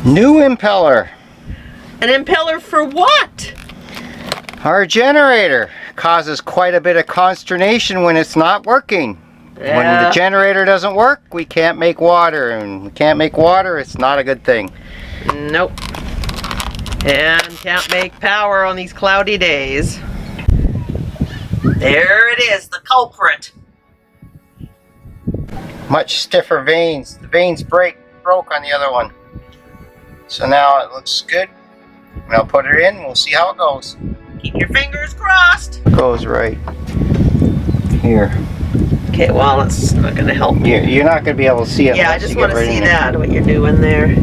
New impeller. An impeller for what? Our generator causes quite a bit of consternation when it's not working. Yeah. When the generator doesn't work, we can't make water, and we can't make water, it's not a good thing. Nope. And can't make power on these cloudy days. There it is, the culprit. Much stiffer vanes. The vanes broke on the other one. So now it looks good. And I'll put it in, we'll see how it goes. Keep your fingers crossed. Goes right here. Okay, well, it's not going to help me. You're not going to be able to see it. Yeah, I just want to see that, what you're doing there.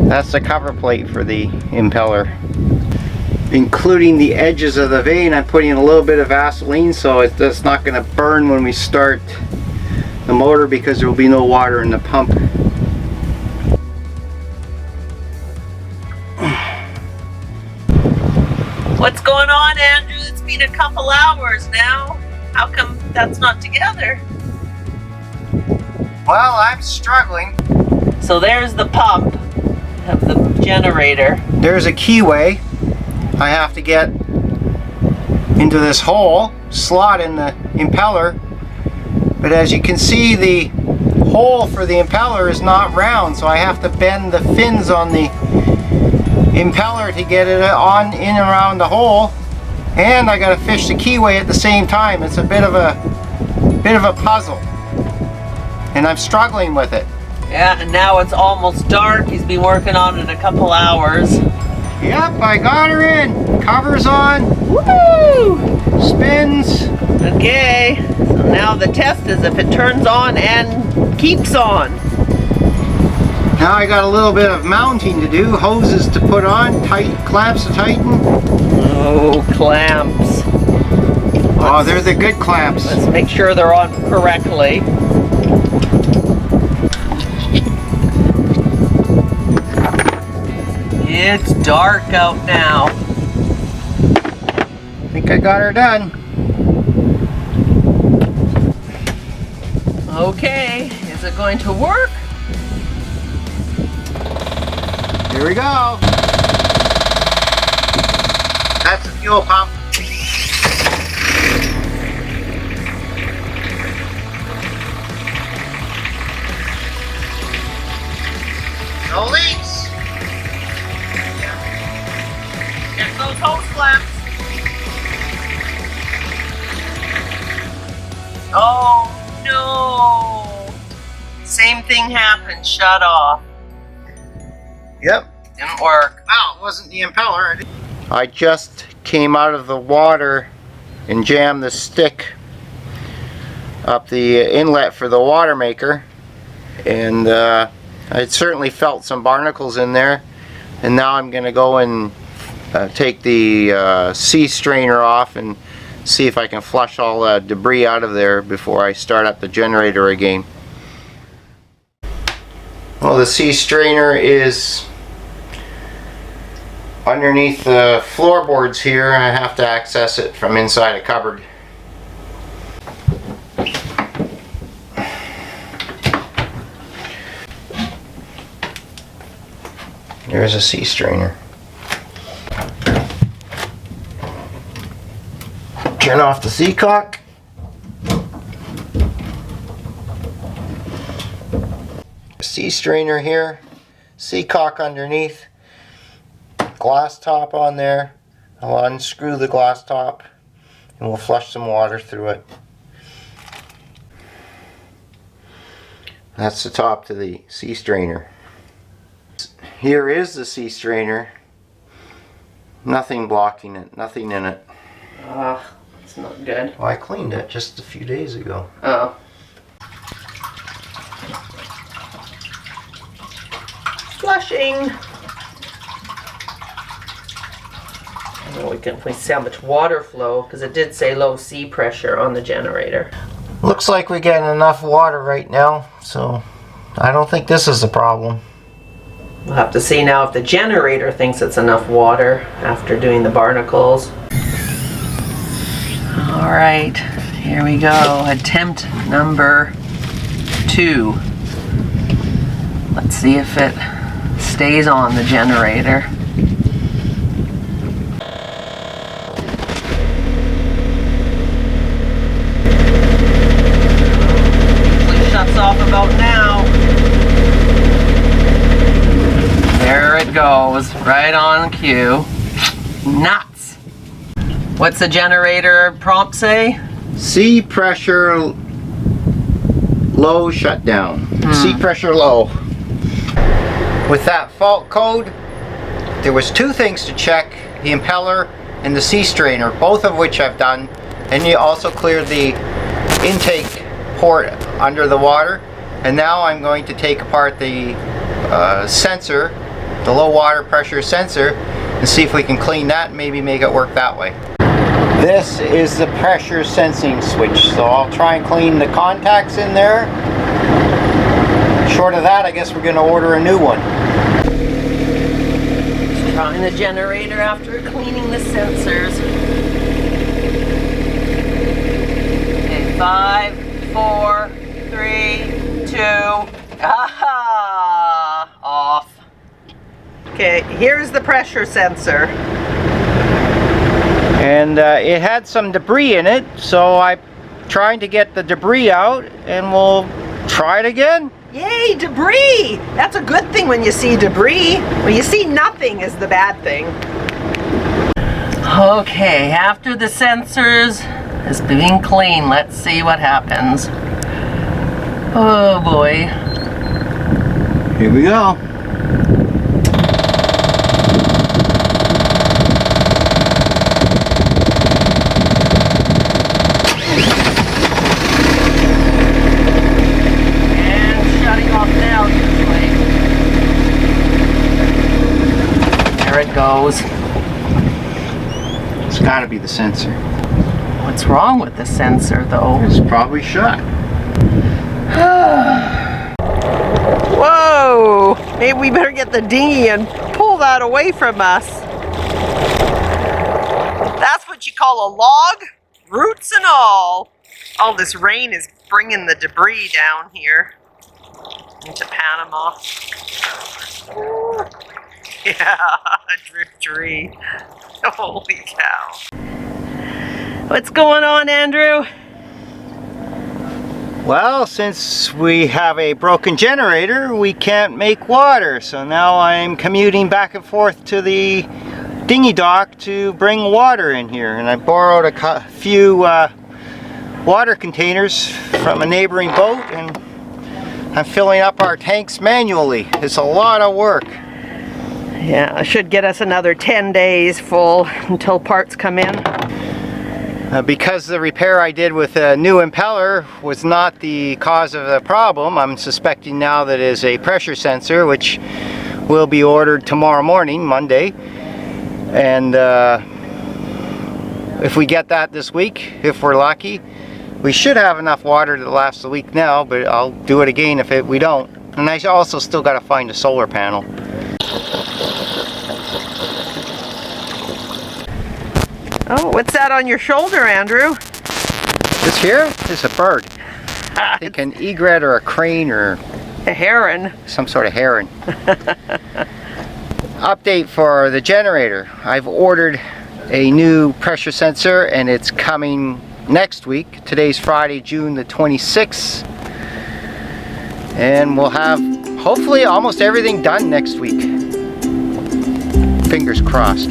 That's the cover plate for the impeller. Including the edges of the vane, I'm putting a little bit of Vaseline so it's not going to burn when we start the motor, because there will be no water in the pump. What's going on, Andrew? It's been a couple hours now. How come that's not together? Well, I'm struggling. So there's the pump of the generator. There's a keyway. I have to get into this hole, slot in the impeller. But as you can see, the hole for the impeller is not round, so I have to bend the fins on the impeller to get it on in and around the hole, and I got to fish the keyway at the same time. It's a bit of a puzzle, and I'm struggling with it. Yeah, and now it's almost dark. He's been working on it a couple hours. Yep, I got her in. Cover's on. Woo! Spins. Okay, so now the test is if it turns on and keeps on. Now I got a little bit of mounting to do, hoses to put on, tight clamps to tighten. Oh, clamps. Oh, they're the good clamps. Let's make sure they're on correctly. It's dark out now. I think I got her done. Okay, is it going to work? Here we go. That's the fuel pump. No leaks. Get those hose flaps. Oh no! Same thing happened, shut off. Yep. Didn't work. Well, it wasn't the impeller. I just came out of the water and jammed the stick up the inlet for the water maker, and I certainly felt some barnacles in there, and now I'm going to go and take the sea strainer off and see if I can flush all the debris out of there before I start up the generator again. Well, the sea strainer is underneath the floorboards here, and I have to access it from inside a cupboard. There's a sea strainer. Turn off the seacock. Sea strainer here, seacock underneath, glass top on there. I'll unscrew the glass top and we'll flush some water through it. That's the top to the sea strainer. Here is the sea strainer. Nothing blocking it, nothing in it. It's not good. Well, I cleaned it just a few days ago. Oh. Flushing. I don't know if we see how much water flow, because it did say low sea pressure on the generator. Looks like we get enough water right now, so I don't think this is a problem. We'll have to see now if the generator thinks it's enough water after doing the barnacles. Alright, here we go. Attempt number 2. Let's see if it stays on the generator. Usually shuts off about now. There it goes, right on cue. Nuts! What's the generator prompt say? C pressure low shutdown. C pressure low. With that fault code, there was two things to check: the impeller and the C strainer, both of which I've done. And you also cleared the intake port under the water. And now I'm going to take apart the sensor, the low water pressure sensor, and see if we can clean that and maybe make it work that way. This is the pressure sensing switch, so I'll try and clean the contacts in there. Short of that, I guess we're going to order a new one. Just trying the generator after cleaning the sensors. Okay, 5, 4, 3, 2, aha! Off. Okay, here's the pressure sensor. And it had some debris in it, so I'm trying to get the debris out, and we'll try it again. Yay, debris! That's a good thing when you see debris. When you see nothing is the bad thing. Okay, after the sensors is being cleaned, let's see what happens. Oh boy. Here we go. It goes. It's got to be the sensor. What's wrong with the sensor though? It's probably shot. Whoa! Maybe we better get the dinghy and pull that away from us. That's what you call a log? Roots and all. All this rain is bringing the debris down here into Panama. Yeah, a drift tree. Holy cow. What's going on, Andrew? Well, since we have a broken generator, we can't make water. So now I'm commuting back and forth to the dinghy dock to bring water in here. And I borrowed a few water containers from a neighboring boat, and I'm filling up our tanks manually. It's a lot of work. Yeah, it should get us another 10 days full until parts come in. Because the repair I did with a new impeller was not the cause of the problem, I'm suspecting now that it is a pressure sensor, which will be ordered tomorrow morning, Monday. And if we get that this week, if we're lucky, we should have enough water to last the week now, but I'll do it again if we don't. And I also still got to find a solar panel. Oh, what's that on your shoulder, Andrew? This here is a bird. I think an egret or a crane or a heron. Some sort of heron. Update for the generator. I've ordered a new pressure sensor and it's coming next week. Today's Friday, June the 26th. And we'll have hopefully almost everything done next week. Fingers crossed.